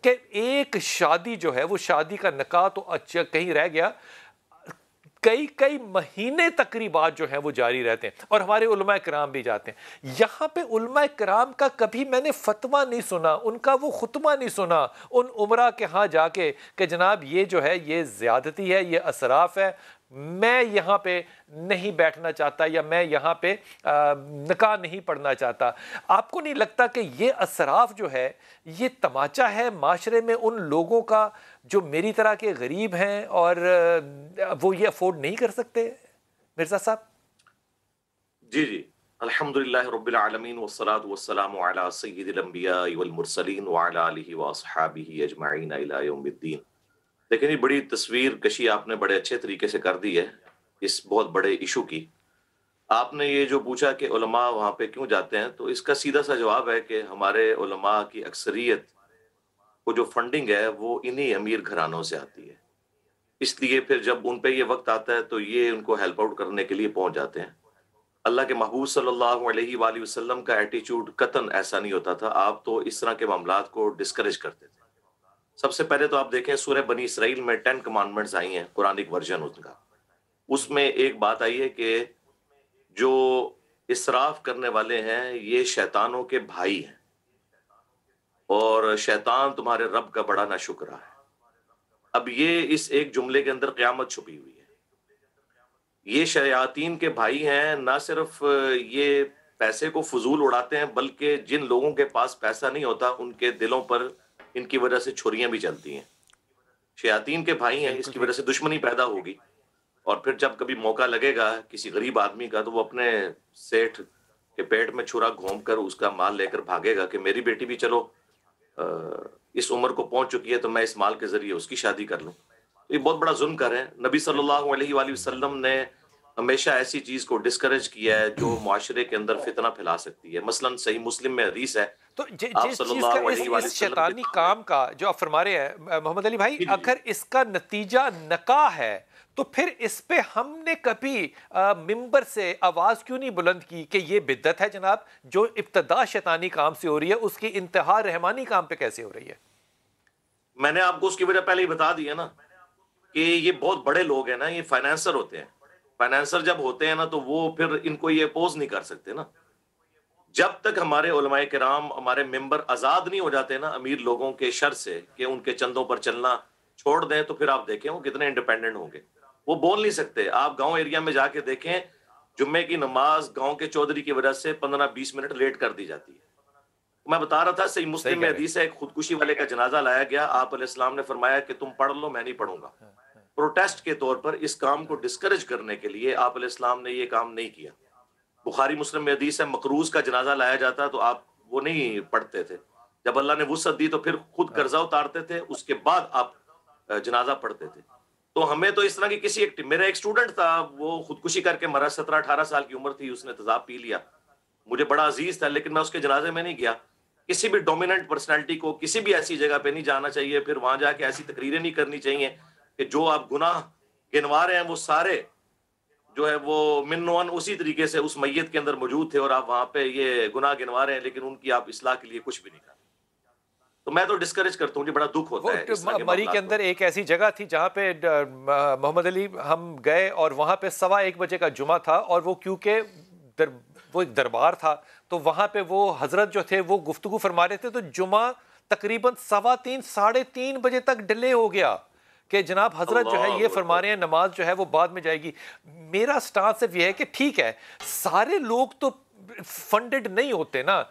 کہ ایک شادی جو ہے وہ شادی کا نکاح تو اچھا کہیں رہ گیا، کئی مہینے تقریبات جو ہیں وہ جاری رہتے ہیں، اور ہمارے علماء کرام بھی جاتے ہیں۔ یہاں پہ علماء کرام کا کبھی میں نے فتویٰ نہیں سنا، ان کا وہ خطبہ نہیں سنا ان عمرہ کے ہاں جا کے کہ جناب یہ جو ہے یہ زیادتی ہے، یہ اسراف ہے، میں یہاں پہ نہیں بیٹھنا چاہتا، یا میں یہاں پہ نکاح نہیں پڑھنا چاہتا۔ آپ کو نہیں لگتا کہ یہ اسراف جو ہے یہ تماچا ہے معاشرے میں ان لوگوں کا جو میری طرح کے غریب ہیں اور وہ یہ افورڈ نہیں کر سکتے؟ مرزا صاحب جی الحمدللہ رب العالمین والصلاة والسلام علی سید الانبیاء والمرسلین وعلی آلہ واصحابہ اجمعین الی یوم الدین۔ لیکن یہ بڑی تصویر کشی آپ نے بڑے اچھے طریقے سے کر دی ہے اس بہت بڑے ایشو کی۔ آپ نے یہ جو پوچھا کہ علماء وہاں پہ کیوں جاتے ہیں، تو اس کا سیدھا سا جواب ہے کہ ہمارے علماء کی اکثریت کو جو فنڈنگ ہے وہ انہی امیر گھرانوں سے آتی ہے، اس لیے پھر جب ان پہ یہ وقت آتا ہے تو یہ ان کو ہیلپ آؤٹ کرنے کے لیے پہنچ جاتے ہیں۔ اللہ کے محبوب صلی اللہ علیہ وآلہ وسلم کا ایٹیچیوڈ قطعاً ایسا نہیں ہوتا تھا، آپ تو اس طرح کے معاملات کو ڈسکریج کرتے تھے۔ سب سے پہلے تو آپ دیکھیں سورہ بنی اسرائیل میں 10 کمانڈمنٹس آئی ہیں، قرآنک ورژن ان کا، اس میں ایک بات آئی ہے کہ جو اسراف کرنے والے ہیں یہ شیطانوں کے بھائی ہیں، اور شیطان تمہارے رب کا بڑا ناشکرا ہے۔ اب یہ اس ایک جملے کے اندر قیامت چھپی ہوئی ہے۔ یہ شیاطین کے بھائی ہیں، نہ صرف یہ پیسے کو فضول اڑاتے ہیں بلکہ جن لوگوں کے پاس پیسہ نہیں ہوتا ان کے دلوں پر ان کی وجہ سے چھریاں بھی چلتی ہیں۔ شیاطین کے بھائی ہیں، اس کی وجہ سے دشمنی پیدا ہوگی، اور پھر جب کبھی موقع لگے گا کسی غریب آدمی کا تو وہ اپنے سیٹھ کے پیٹ میں چھرا گھونپ کر اس کا مال لے کر بھاگے گا کہ میری بیٹی بھی چلو اس عمر کو پہنچ چکی ہے تو میں اس مال کے ذریعے اس کی شادی کر لوں۔ یہ بہت بڑا ظلم کر رہے ہیں۔ نبی صلی اللہ علیہ وآلہ وسلم نے ہمیشہ ایسی چیز کو ڈسکریج کیا ہے جو معاشرے کے اندر فتنہ پھیلا سکتی ہے۔ مثلا صحیح مسلم میں حدیث ہے، تو آپ جس صلی چیز کا اللہ علیہ وآلہ اس وسلم شیطانی کام کا جو آپ فرما رہے ہیں محمد علی بھائی، جی اگر اس کا نتیجہ نکاح ہے تو پھر اس پہ ہم نے کبھی ممبر سے آواز کیوں نہیں بلند کی کہ یہ بدعت ہے جناب؟ جو ابتدا شیطانی کام سے ہو رہی ہے اس کی انتہا رحمانی کام پہ کیسے ہو رہی ہے؟ میں نے آپ کو اس کی وجہ پہلے ہی بتا دی ہے نا، کہ یہ بہت بڑے لوگ ہیں نا، یہ فائنینسر ہوتے ہیں۔ فائنینسر جب ہوتے ہیں نا تو وہ پھر ان کو یہ اپوز نہیں کر سکتے نا۔ جب تک ہمارے علماء کرام، ہمارے ممبر آزاد نہیں ہو جاتے نا امیر لوگوں کے شر سے کہ ان کے چندوں پر چلنا چھوڑ دیں، تو پھر آپ دیکھیں وہ کتنے انڈیپینڈنٹ ہوں گے۔ وہ بول نہیں سکتے۔ آپ گاؤں ایریا میں جا کے دیکھیں، جمعے کی نماز گاؤں کے چودھری کی وجہ سے 15-20 منٹ لیٹ کر دی جاتی ہے۔ میں بتا رہا تھا صحیح مسلم میں حدیث ہے، ایک خودکشی والے کا جنازہ لایا گیا، آپ علیہ السلام نے فرمایا کہ تم پڑھ لو، میں نہیں پڑھوں گا۔ پروٹیسٹ کے طور پر اس کام کو ڈسکریج کرنے کے لیے آپ علیہ السلام نے یہ کام نہیں کیا۔ بخاری مسلم میں حدیث ہے، مقروض کا جنازہ لایا جاتا تو آپ وہ نہیں پڑھتے تھے، جب اللہ نے وسعت دی تو پھر خود قرضہ اتارتے تھے، اس کے بعد آپ جنازہ پڑھتے تھے۔ تو ہمیں تو اس طرح کی کسی میرا ایک اسٹوڈنٹ تھا، وہ خودکشی کر کے مرا، 17-18 سال کی عمر تھی، اس نے تیزاب پی لیا، مجھے بڑا عزیز تھا لیکن میں اس کے جنازے میں نہیں گیا۔ کسی بھی ڈومیننٹ پرسنالٹی کو کسی بھی ایسی جگہ پہ نہیں جانا چاہیے، پھر وہاں جا کے ایسی تقریریں نہیں کرنی چاہیے کہ جو آپ گناہ گنوا رہے ہیں وہ سارے جو ہے وہ منوان اسی طریقے سے اس میت کے اندر موجود تھے، اور آپ وہاں پہ یہ گناہ گنوا رہے ہیں لیکن ان کی آپ اصلاح کے لیے کچھ بھی نہیں کر رہے۔ تو میں تو ڈسکریج کرتا ہوں، مجھے بڑا دکھ ہوتا ہے اس طرح کے مری کے معاملات اندر ایک ایسی جگہ تھی جہاں پہ محمد علی ہم گئے، اور وہاں پہ 1:15 بجے کا جمعہ تھا، اور وہ کیونکہ وہ ایک دربار تھا تو وہاں پہ وہ حضرت جو تھے وہ گفتگو فرما رہے تھے، تو جمعہ تقریباً 3:15 3:30 بجے تک ڈیلے ہو گیا کہ جناب حضرت جو ہے یہ فرما رہے ہیں نماز جو ہے وہ بعد میں جائے گی۔ میرا سٹانس صرف یہ ہے کہ ٹھیک ہے سارے لوگ تو فنڈڈ نہیں ہوتے نا،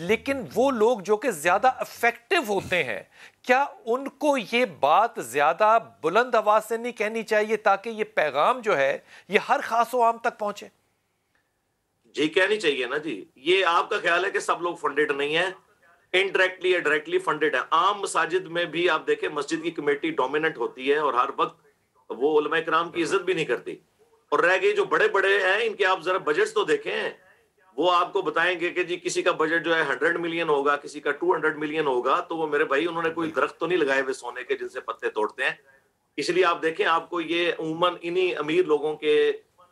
لیکن وہ لوگ جو کہ زیادہ افیکٹو ہوتے ہیں، کیا ان کو یہ بات زیادہ بلند آواز سے نہیں کہنی چاہیے تاکہ یہ پیغام جو ہے یہ ہر خاص و عام تک پہنچے؟ جی کہنی چاہیے نا جی۔ یہ آپ کا خیال ہے کہ سب لوگ فنڈڈ نہیں ہیں، انڈائریکٹلی یا ڈائریکٹلی فنڈڈ ہیں۔ عام مساجد میں بھی آپ دیکھیں مسجد کی کمیٹی ڈومیننٹ ہوتی ہے اور ہر وقت وہ علماء کرام کی عزت بھی نہیں کرتی، اور رہ گئی جو بڑے بڑے ہیں ان کے آپ ذرا بجٹس تو دیکھیں، وہ آپ کو بتائیں گے کہ جی کسی کا بجٹ جو ہے 100 ملین ہوگا، کسی کا 200 ملین ہوگا، تو وہ میرے بھائی انہوں نے کوئی درخت تو نہیں لگائے ہوئے سونے کے جن سے پتے توڑتے ہیں۔ اس لیے آپ دیکھیں آپ کو یہ عموماً انہی امیر لوگوں کے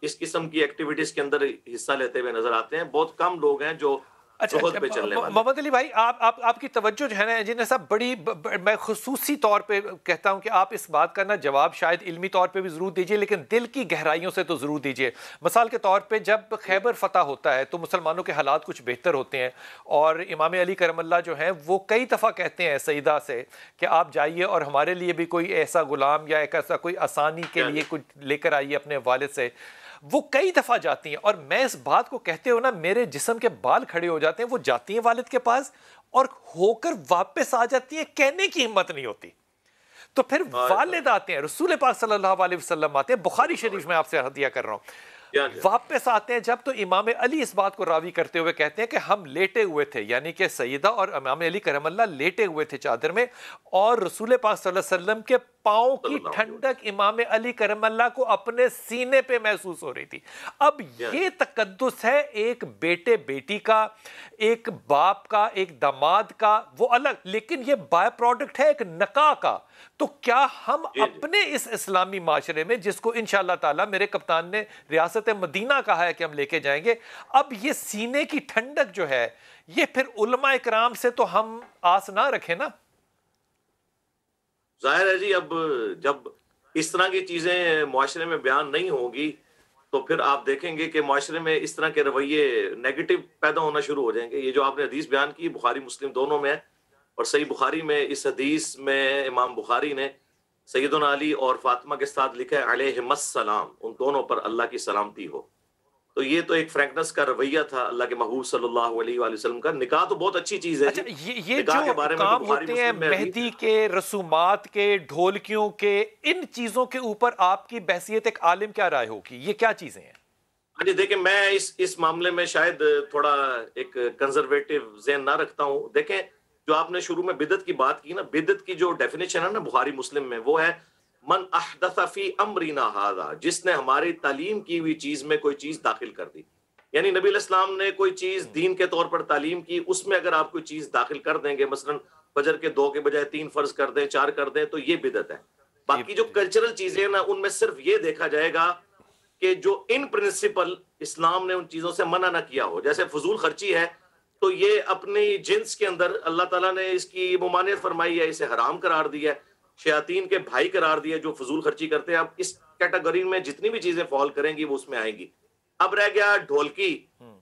اس قسم کی ایکٹیویٹیز کے اندر حصہ لیتے ہوئے نظر آتے ہیں۔ بہت کم لوگ ہیں جو اچھا زہد پہ چلنے والے. محمد علی بھائی آپ کی توجہ جو ہے نا انجینئر صاحب بڑی میں خصوصی طور پہ کہتا ہوں کہ آپ اس بات کا نا جواب شاید علمی طور پہ بھی ضرور دیجئے لیکن دل کی گہرائیوں سے تو ضرور دیجئے. مثال کے طور پہ جب خیبر فتح ہوتا ہے تو مسلمانوں کے حالات کچھ بہتر ہوتے ہیں اور امام علی کرم اللہ جو ہیں وہ کئی دفعہ کہتے ہیں سیدہ سے کہ آپ جائیے اور ہمارے لیے بھی کوئی ایسا غلام یا ایک ایسا کوئی آسانی کے لیے کچھ لے کر آئیے اپنے والد سے. وہ کئی دفعہ جاتی ہیں اور میں اس بات کو کہتے ہو نا میرے جسم کے بال کھڑے ہو جاتے ہیں. وہ جاتی ہیں والد کے پاس اور ہو کر واپس آ جاتی ہیں, کہنے کی ہمت نہیں ہوتی. تو پھر والد آتے ہیں, رسول پاک صلی اللہ علیہ وسلم آتے ہیں, بخاری شریف میں آپ سے ہدیہ کر رہا ہوں, واپس آتے ہیں جب تو امام علی اس بات کو راوی کرتے ہوئے کہتے ہیں کہ ہم لیٹے ہوئے تھے, یعنی کہ سیدہ اور امام علی کرم اللہ لیٹے ہوئے تھے چادر میں اور رسول پاک صلی اللہ علیہ وسلم کے پاؤں کی ٹھنڈک امام علی کرم اللہ کو اپنے سینے پہ محسوس ہو رہی تھی. اب یہ تقدس ہے ایک بیٹے بیٹی کا, ایک باپ کا, ایک داماد کا, وہ الگ, لیکن یہ بائی پروڈکٹ ہے ایک نکاح کا. تو کیا ہم اپنے اس اسلامی معاشرے میں جس کو انشاءاللہ تعالیٰ میرے کپتان نے ریاست مدینہ کہا ہے کہ ہم لے کے جائیں گے, اب یہ سینے کی ٹھنڈک جو ہے یہ پھر علماء اکرام سے تو ہم آس نہ رکھیں نا. ظاہر ہے جی, اب جب اس طرح کی چیزیں معاشرے میں بیان نہیں ہوں گی تو پھر آپ دیکھیں گے کہ معاشرے میں اس طرح کے رویے نیگیٹو پیدا ہونا شروع ہو جائیں گے. یہ جو آپ نے حدیث بیان کی بخاری مسلم دونوں میں ہے, اور صحیح بخاری میں اس حدیث میں امام بخاری نے سیدنا علی اور فاطمہ کے ساتھ لکھا ہے علیہم السلام, ان دونوں پر اللہ کی سلامتی ہو. تو یہ تو ایک فرینکنس کا رویہ تھا اللہ کے محبوب صلی اللہ علیہ وآلہ وسلم کا. نکاح تو بہت اچھی چیز ہے. اچھا یہ جو کام ہوتے ہیں مہندی کے, رسومات کے, ڈھولکیوں کے, ان چیزوں کے اوپر آپ کی بحثیت ایک عالم کیا رائے ہوگی, یہ کیا چیزیں ہیں؟ جی دیکھیں, میں اس معاملے میں شاید تھوڑا ایک کنزرویٹو ذہن نہ رکھتا ہوں. دیکھیں جو آپ نے شروع میں بدعت کی بات کی نا, بدعت کی جو ڈیفینیشن ہے نا بخاری مسلم میں, وہ ہے من احدث فی امرنا ھذا, جس نے ہماری تعلیم کی ہوئی چیز میں کوئی چیز داخل کر دی. یعنی نبی علیہ السلام نے کوئی چیز دین کے طور پر تعلیم کی, اس میں اگر آپ کوئی چیز داخل کر دیں گے, مثلا فجر کے 2 کے بجائے 3 فرض کر دیں, 4 کر دیں, تو یہ بدعت ہے. باقی جو کلچرل چیزیں ہیں نا, ان میں صرف یہ دیکھا جائے گا کہ جو ان پرنسپل اسلام نے ان چیزوں سے منع نہ کیا ہو. جیسے فضول خرچی ہے تو یہ اپنی جنس کے اندر اللہ تعالیٰ نے اس کی ممانعت فرمائی ہے, اسے حرام قرار دیا ہے, شیاطین کے بھائی قرار دیا جو فضول خرچی کرتے ہیں. اب اس کیٹیگری میں جتنی بھی چیزیں فال کریں گی وہ اس میں آئیں گی. اب رہ گیا ڈھولکی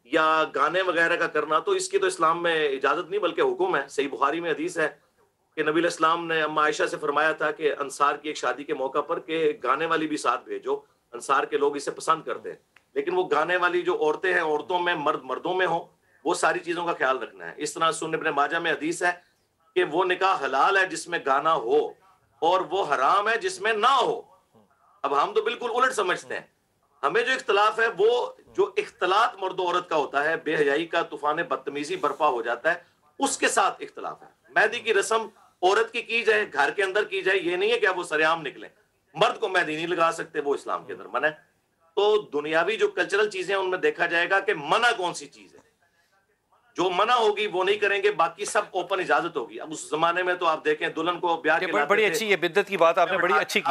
یا گانے وغیرہ کا کرنا, تو اس کی تو اسلام میں اجازت نہیں بلکہ حکم ہے. صحیح بخاری میں حدیث ہے کہ نبی علیہ السلام نے اما عائشہ سے فرمایا تھا کہ انصار کی ایک شادی کے موقع پر کہ گانے والی بھی ساتھ بھیجو, انصار کے لوگ اسے پسند کرتے ہیں. لیکن وہ گانے والی جو عورتیں ہیں عورتوں میں, مرد مردوں میں ہوں, وہ ساری چیزوں کا خیال رکھنا ہے. اس طرح سنن ابن ماجہ میں حدیث ہے کہ وہ نکاح حلال ہے جس میں گانا ہو, اور وہ حرام ہے جس میں نہ ہو. اب ہم تو بالکل الٹ سمجھتے ہیں. ہمیں جو اختلاف ہے وہ جو اختلاط مرد و عورت کا ہوتا ہے, بے حیائی کا طوفان بدتمیزی برپا ہو جاتا ہے, اس کے ساتھ اختلاف ہے. مہندی کی رسم عورت کی جائے, گھر کے اندر کی جائے, یہ نہیں ہے کہ اب وہ سریعام نکلیں. مرد کو مہندی نہیں لگا سکتے, وہ اسلام کے اندر منع ہے. تو دنیاوی جو کلچرل چیزیں ان میں دیکھا جائے گا کہ منع کون سی چیز ہے. جو منع ہوگی وہ نہیں کریں گے, باقی سب اوپن اجازت ہوگی. اب اس زمانے میں تو آپ دیکھیں دلہن کو بیاہ کے لاتے تھے. بڑی اچھی یہ بدعت کی بات آپ نے بڑی اچھی کی.